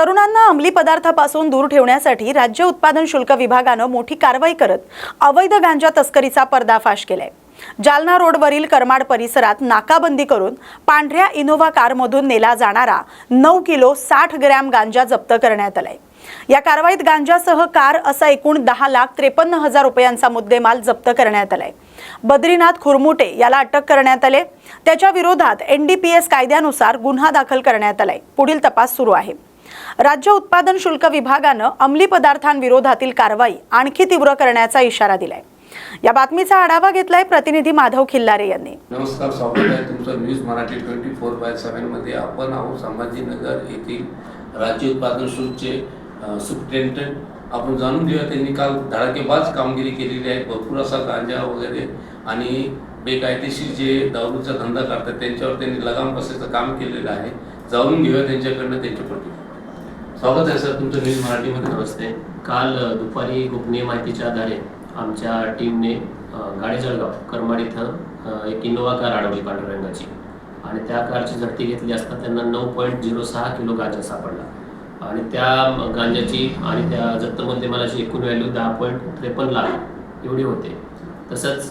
तरुणांना अंमली पदार्थापासून दूर ठेवण्यासाठी राज्य उत्पादन शुल्क विभागाने मोठी कारवाई करत अवैध गांजा तस्करीचा पर्दाफाश केलाय। जालना रोडवरील करमाड परिसरात नाकाबंदी करून पांढऱ्या इनोव्हा कारमधून नेला जाणारा 9 किलो 60 ग्रॅम गांजा जप्त करण्यात आलाय। या कारवाईत गांजासह कार असा एकूण 10,53,000 रुपयांचा मुद्देमाल जप्त करण्यात आलाय। बद्रीनाथ खुरमुटे याला अटक करण्यात आले। त्याच्या विरोधात NDPS कायद्यानुसार गुन्हा दाखल करण्यात आलाय। पुढील तपास सुरू आहे। राज्य उत्पादन शुल्क विभागाने अंमली पदार्थांविरोधातील कारवाई आणखी तीव्र करण्याचा इशारा दिलाय। या बातमीचा आढावा घेतलाय प्रतिनिधी माधव खिल्लारे यांनी। नमस्कार, स्वागत आहे तुमचं न्यूज मराठी 24/7 मध्ये। आपण आहोत संभाजीनगर येथील राज्य उत्पादन शुल्कचे सुप्रिटेंडेंट। आपण जाणून घेऊया त्यांनी काल धडाकेबाज कामगिरी केलेली आहे। भरपूर असा गांजा वगैरे आणि बेकायदेशीर जे दारूचा धंदा करतात त्यांच्यावर त्यांनी लगाम बसण्याचं काम केलेलं आहे। जाणून घेऊया त्यांच्याकडनं त्यांची प्रतिक्रिया। स्वागत आहे सर तुमचं न्यूज मराठीमध्ये। नमस्ते। काल दुपारी गोपनीय माहितीच्या आधारे आमच्या टीमने गाडी जळगाव करमाड इथं एक इनोव्हा कार अडवली पांढऱ्या रंगाची आणि त्या कारची झडती घेतली असता त्यांना 9.06 किलो गांजा सापडला आणि त्या गांजाची आणि त्या जप्त मुद्देमालाची एकूण व्हॅल्यू 10.53 लाख एवढी होते। तसंच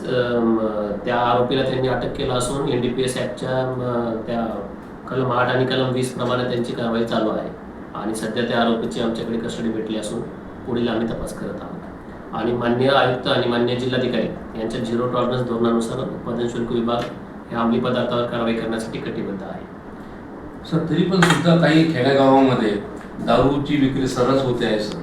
त्या आरोपीला त्यांनी अटक केलं असून NDPS ॲक्टच्या त्या कलम 8 आणि कलम 20 प्रमाणे त्यांची कारवाई चालू आहे आणि सध्या त्या आरोपीची आमच्याकडे कस्टडी भेटली असून पुढील आम्ही तपास करत आहोत आणि माननीय आयुक्त आणि माननीय जिल्हाधिकारी यांच्या झिरो टॉलरन्स धोरणानुसार उत्पादन शुल्क विभाग या अंमली पदार्थावर कारवाई करण्यासाठी कटिबद्ध आहे। सर तरी पण सुद्धा काही खेड्यागावामध्ये दारूची विक्री सर्रास होते आहे सर,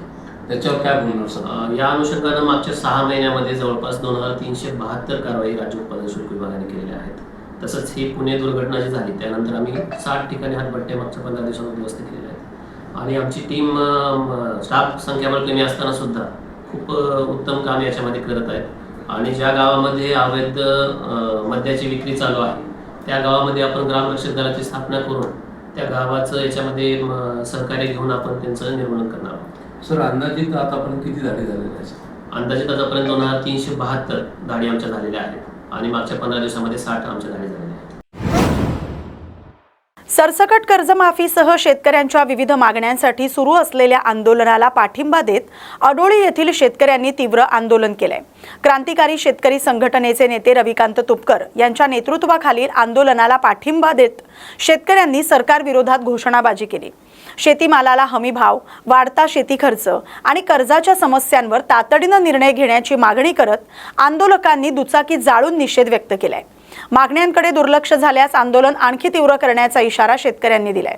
त्याच्यावर काय बोलणार सर? या अनुषंगाने मागच्या 6 महिन्यामध्ये जवळपास 2372 कारवाई राज्य उत्पादन शुल्क विभागाने केलेल्या आहेत। तसंच ही पुणे दुर्घटना जी झाली त्यानंतर आम्ही 60 ठिकाणी हातभट्टे मागच्या 15 दिवसांमध्ये व्यवस्थित केले आहेत आणि आमची टीम स्टाफ संख्याबळ कमी असताना सुद्धा खूप उत्तम काम याच्यामध्ये करत आहेत आणि ज्या गावामध्ये अवैध मद्याची विक्री चालू आहे त्या गावामध्ये आपण ग्रामरक्षक दलाची स्थापना करून त्या गावाचं याच्यामध्ये सहकार्य घेऊन आपण त्यांचं निर्मूलन करणार आहोत। सर अंदाजित आतापर्यंत किती धाडी झालेल्या आहेत? अंदाजित आतापर्यंत 2372 धाडी आमच्या झालेल्या आहेत आणि मागच्या 15 दिवसामध्ये 60 आमच्या धाडी झालेल्या आहेत। सरसकट कर्जमाफीसह शेतकऱ्यांच्या विविध मागण्यांसाठी सुरू असलेल्या आंदोलनाला पाठिंबा देत अडोळी येथील शेतकऱ्यांनी तीव्र आंदोलन केले। क्रांतिकारी शेतकरी संघटनेचे नेते रविकांत तुपकर यांच्या नेतृत्वाखालील आंदोलनाला पाठिंबा देत शेतकऱ्यांनी सरकार विरोधात घोषणाबाजी केली। शेतीमालाला हमीभाव, वाढता शेती खर्च आणि कर्जाच्या समस्यांवर तातडीने निर्णय घेण्याची मागणी करत आंदोलकांनी दुचाकी जाळून निषेध व्यक्त केलाय। मागण्यांकडे दुर्लक्ष झाल्यास आंदोलन आणखी तीव्र करण्याचा इशारा शेतकऱ्यांनी दिलाय।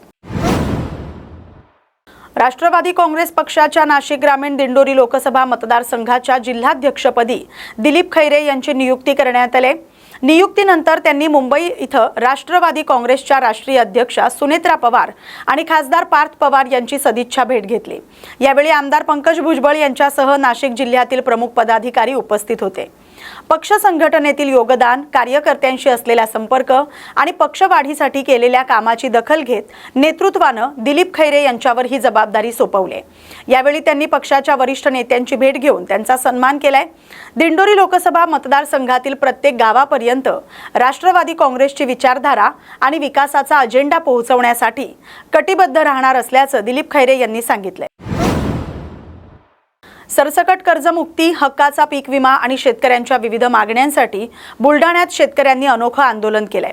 राष्ट्रवादी काँग्रेस पक्षाच्या नाशिक ग्रामीण दिंडोरी लोकसभा मतदारसंघाच्या जिल्हाध्यक्षपदी दिलीप खैरे यांची नियुक्ती करण्यात आली। नियुक्तीनंतर त्यांनी मुंबई इथं राष्ट्रवादी काँग्रेसच्या राष्ट्रीय अध्यक्षा सुनेत्रा पवार आणि खासदार पार्थ पवार यांची सदिच्छा भेट घेतली। यावेळी आमदार पंकज भुजबळ यांच्यासह नाशिक जिल्ह्यातील प्रमुख पदाधिकारी उपस्थित होते। पक्ष संघटनेतील योगदान, कार्यकर्त्यांशी असलेला संपर्क आणि पक्षवाढीसाठी केलेल्या कामाची दखल घेत नेतृत्वानं दिलीप खैरे यांच्यावर ही जबाबदारी सोपवली। यावेळी त्यांनी पक्षाच्या वरिष्ठ नेत्यांची भेट घेऊन त्यांचा सन्मान केलाय। दिंडोरी लोकसभा मतदारसंघातील प्रत्येक गावापर्यंत राष्ट्रवादी काँग्रेसची विचारधारा आणि विकासाचा अजेंडा पोहोचवण्यासाठी कटिबद्ध राहणार असल्याचं दिलीप खैरे यांनी सांगितले। सरसकट कर्जमुक्ती, हक्काचा पीक विमा आणि शेतकऱ्यांच्या विविध मागण्यांसाठी बुलढाण्यात शेतकऱ्यांनी अनोखं आंदोलन केलंय।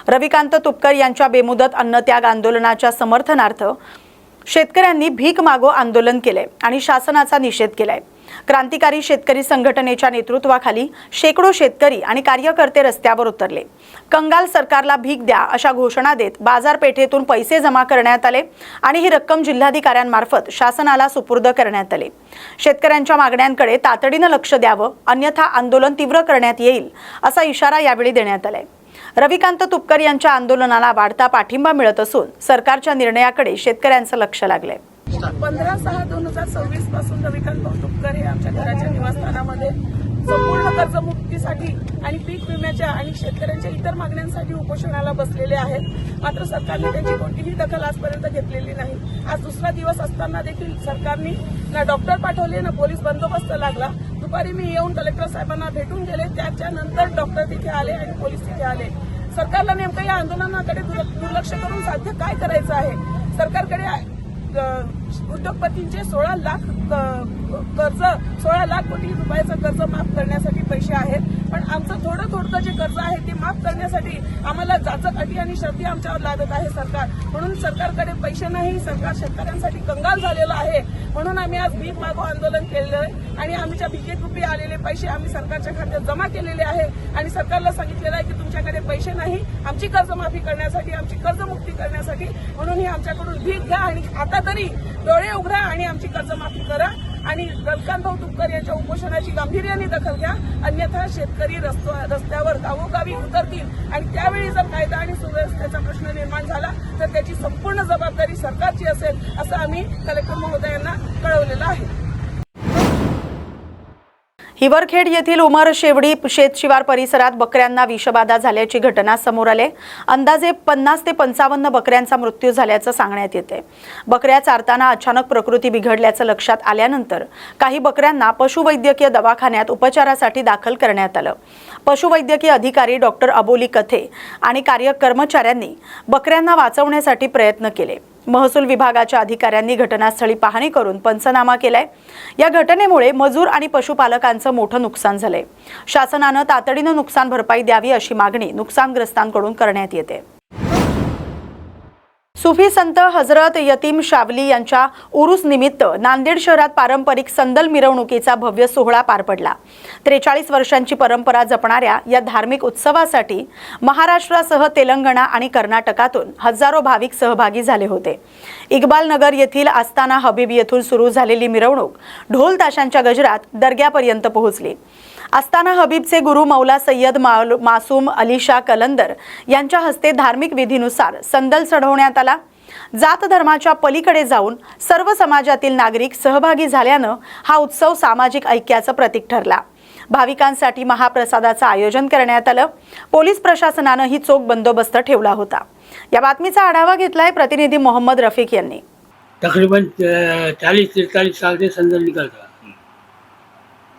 रविकांत तुपकर यांच्या बेमुदत अन्नत्याग आंदोलनाच्या समर्थनार्थ शेतकऱ्यांनी भीक मागो आंदोलन केले आणि शासनाचा निषेध केलाय। क्रांतिकारी शेतकरी संघटनेच्या नेतृत्वाखाली शेकडो शेतकरी आणि कार्यकर्ते रस्त्यावर उतरले। कंगाल सरकारला भीक द्या अशा घोषणा देत बाजारपेठेतून पैसे जमा करण्यात आले आणि ही रक्कम जिल्हाधिकाऱ्यांमार्फत शासनाला सुपूर्द करण्यात आली। शेतकऱ्यांच्या मागण्यांकडे तातडीने लक्ष द्यावं, अन्यथा आंदोलन तीव्र करण्यात येईल असा इशारा यावेळी देण्यात आलाय। रविकांत तुपकर यांच्या आंदोलनाला वाढता पाठिंबा मिळत असून सरकारच्या निर्णयाकडे शेतकऱ्यांचं लक्ष लागलंय। 15/6/2026 पासून रविकांत तुपकर हे आमच्या घराच्या निवासस्थानामध्ये संपूर्ण कर्जमुक्तीसाठी आणि पीक विम्याच्या आणि शेतकऱ्यांच्या इतर मागण्यांसाठी उपोषणाला बसलेले आहेत। मात्र सरकारने त्यांची कोणतीही दखल आजपर्यंत घेतलेली नाही। आज दुसरा दिवस असताना देखील सरकारने ना डॉक्टर पाठवले ना पोलीस बंदोबस्त लागला। दुपारी मी येऊन कलेक्टर साहेबांना भेटून गेले, त्याच्यानंतर डॉक्टर तिथे आले आणि पोलीस तिथे आले। सरकारला नेमकं या आंदोलनाकडे दुर्लक्ष करून साध्य काय करायचं आहे? सरकारकडे उद्योगपतींचे 16 लाख कर्ज 16 लाख कोटी रुपयाचं कर्ज माफ करण्यासाठी पैसे आहेत. पण आमचं थोडं जे कर्ज आहे ते माफ करण्यासाठी आम्हाला जाचक अटी आणि शर्ती आमच्यावर लादत आहे सरकार. म्हणून सरकारकडे पैसे नाही, सरकार शेतकऱ्यांसाठी कंगाल झालेलं आहे. म्हणून आम्ही आज भीक मागो आंदोलन केलेलं आहे आणि आमच्या भिकेरूपी आलेले पैसे आम्ही सरकारच्या खात्यात जमा केलेले आहे आणि सरकारला सांगितलेलं आहे की तुमच्याकडे पैसे नाही आमची कर्जमाफी करण्यासाठी, आमची कर्जमुक्ती करण्यासाठी. म्हणून ही आमच्याकडून भीक घ्या आणि आता तरी डोळे उघडा आणि आमची कर्जमाफी करा आणि रविकांत भाऊ तुपकर यांच्या उपोषणाची गांभीर्याने दखल घ्या. अन्यथा शेतकरी रस्त्यावर गावोगावी उतरतील आणि त्यावेळी जर कायदा आणि सुव्यवस्थेचा प्रश्न निर्माण झाला तर त्याची संपूर्ण जबाबदारी सरकारची असेल असं आम्ही कलेक्टर महोदयांना कळवलेलं आहे. हिवरखेड येथील उमर शेवडी शेतशिवार परिसरात बकऱ्यांना विषबाधा झाल्याची घटना समोर आली. अंदाजे 50 ते 55 बकऱ्यांचा मृत्यू झाल्याचं सांगण्यात येते. बकऱ्या चारताना अचानक प्रकृती बिघडल्याचं लक्षात आल्यानंतर काही बकऱ्यांना पशुवैद्यकीय दवाखान्यात उपचारासाठी दाखल करण्यात आलं. पशुवैद्यकीय अधिकारी डॉक्टर अबोली कथे आणि कर्मचाऱ्यांनी बकऱ्यांना वाचवण्यासाठी प्रयत्न केले. महसूल विभागाच्या अधिकाऱ्यांनी घटनास्थळी पाहणी करून पंचनामा केलाय. या घटनेमुळे मजूर आणि पशुपालकांचं मोठं नुकसान झालंय. शासनानं तातडीनं नुकसान भरपाई द्यावी अशी मागणी नुकसानग्रस्तांकडून करण्यात येते. सुफी संत हजरत यतीम शावली यांच्या उरूस निमित्त नांदेड शहरात पारंपरिक संदल मिरवणुकीचा भव्य सोहळा पार पडला. 43 वर्षांची परंपरा जपणाऱ्या या धार्मिक उत्सवासाठी महाराष्ट्रासह तेलंगणा आणि कर्नाटकातून हजारो भाविक सहभागी झाले होते. इक्बाल नगर येथील आस्ताना हबीब येथून सुरू झालेली मिरवणूक ढोल ताशांच्या गजरात दर्ग्यापर्यंत पोहोचली. आस्ताना हबीबचे गुरु मौला सय्यद मासूम अली शाह कलंदर यांच्या हस्ते धार्मिक विधीनुसार संदल चढवण्यात आला. जात धर्माच्या पलीकडे जाऊन सर्व समाजातील नागरिक सहभागी झाल्यानं हा उत्सव सामाजिक ऐक्याचं प्रतीक ठरला. भाविकांसाठी महाप्रसादाचं आयोजन करण्यात आलं. पोलीस प्रशासनानंही चोख बंदोबस्त ठेवला होता. या बातमीचा आढावा घेतलाय प्रतिनिधी मोहम्मद रफीक यांनी. तकरीबन 40-43 साल से संदल निकलता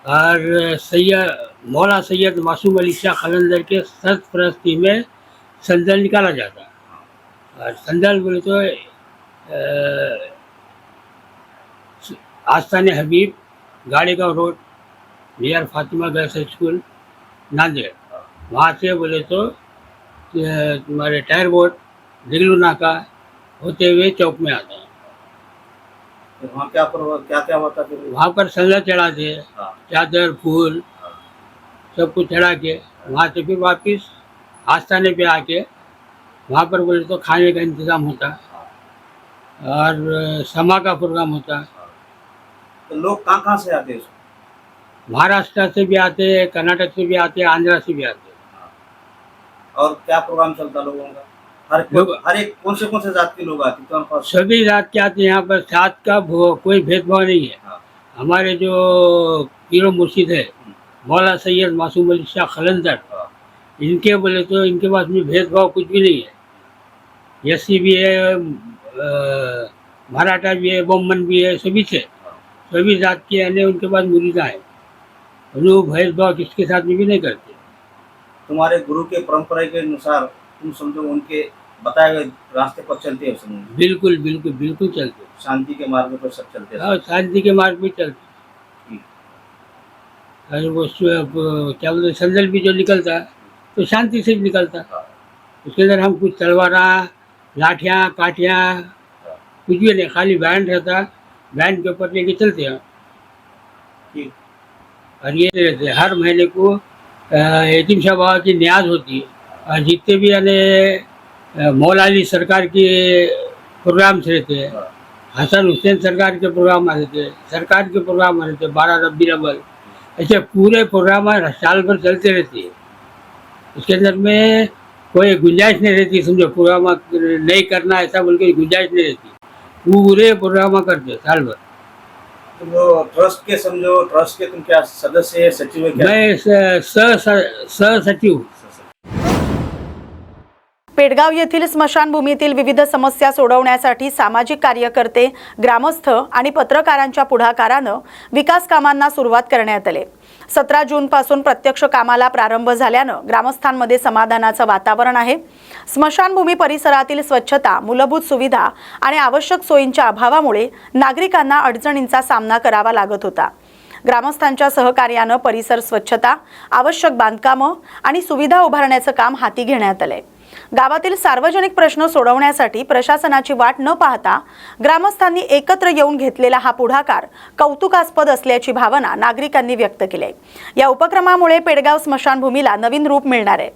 और मौला सैयद मासूम अली शाह कलंदर के सरपरस्ती में संदल निकाला जाता. और संदल बोले तो आस्ताने हबीब, Gadigaon road, near Fatima girls school, Nanded, वहाँ से बोले तो तुम्हारे टायर बोर्ड दिगलू नाका होते हुए चौक में आता है. वहाँ क्या होता फिर? वहाँ पर संदल चढ़ाते, चादर फूल सब कुछ चढ़ा के वहाँ से फिर वापस आस्थाने पे आके वहाँ पर बोले तो खाने का इंतज़ाम होता और समा का प्रोग्राम होता. तो लोग कहाँ से आते हैं? महाराष्ट्र से भी आते, कर्नाटक से भी आते, आंध्रा से भी आते. और क्या प्रोग्राम चलता लोगों का? हर एक कौन से जात के लोग आते हैं? सभी जात के आते हैं. यहाँ पर जात का कोई भेदभाव नहीं है. हमारे जो पीरो मुर्शिद है मौला सैयद मासूम अली शाह कलंदर, इनके बोले तो इनके पास में भेदभाव कुछ भी नहीं है. एससी भी है, मराठा भी है, बोमन भी है, सभी से सभी जात के आने उनके पास मुरीदा है. वो भेदभाव किसके साथ में भी नहीं करते. तुम्हारे गुरु के परंपरा के अनुसार तुम समझो उनके बताए गए रास्ते पर चलते हैं समझो? बिल्कुल बिल्कुल बिल्कुल चलते. शांति के मार्ग पर सब चलते हैं. हाँ, शांति के मार्ग में चलते. और वो क्या बोलते संदल भी जो निकलता है तो शांति से निकलता. उसके अंदर हम कुछ तलवारा, लाठियाँ, काठियाँ कुछ भी नहीं, खाली बैंड रहता, बैंड के ऊपर लेके चलते हैं. और ये रहते हर महीने को यतीम शाह बाबा की न्याज होती है. और जितने भी यानी मौला अली सरकार के प्रोग्राम्स रहते हैं, हसन हुसैन सरकार के प्रोग्राम रहते हैं, सरकार के प्रोग्राम रहते हैं, 12 रबी अव्वल, ऐसे पूरे प्रोग्राम साल भर चलते रहती है. उसके अंदर में कोई गुंजाइश नहीं रहती, समझो प्रोग्राम नहीं करना ऐसा बोल के गुंजाइश नहीं रहती. पूरे प्रोग्राम करते साल भर. तो ट्रस्ट के समझो, ट्रस्ट के तुम क्या सदस्य है, सचिव है क्या? मैं सचिव. पेडगाव येथील स्मशानभूमीतील विविध समस्या सोडवण्यासाठी सामाजिक कार्यकर्ते, ग्रामस्थ आणि पत्रकारांच्या पुढाकारानं विकास कामांना सुरुवात करण्यात आली। 17 जूनपासून प्रत्यक्ष कामाला प्रारंभ झाल्यानं ग्रामस्थांमध्ये समाधानाचं वातावरण आहे। स्मशानभूमी परिसरातील स्वच्छता, मूलभूत सुविधा आणि आवश्यक सोयींच्या अभावामुळे नागरिकांना अडचणींचा सामना करावा लागत होता। ग्रामस्थांच्या सहकार्यानं परिसर स्वच्छता, आवश्यक बांधकामं आणि सुविधा उभारण्याचं काम हाती घेण्यात आलंय। गावातील सार्वजनिक प्रश्न सोडवण्यासाठी प्रशासनाची वाट न पाहता ग्रामस्थांनी एकत्र येऊन घेतलेला हा पुढाकार कौतुकास्पद असल्याची भावना नागरिकांनी व्यक्त केली आहे। या उपक्रमामुळे पेडगाव स्मशानभूमीला नवीन रूप मिळणार आहे।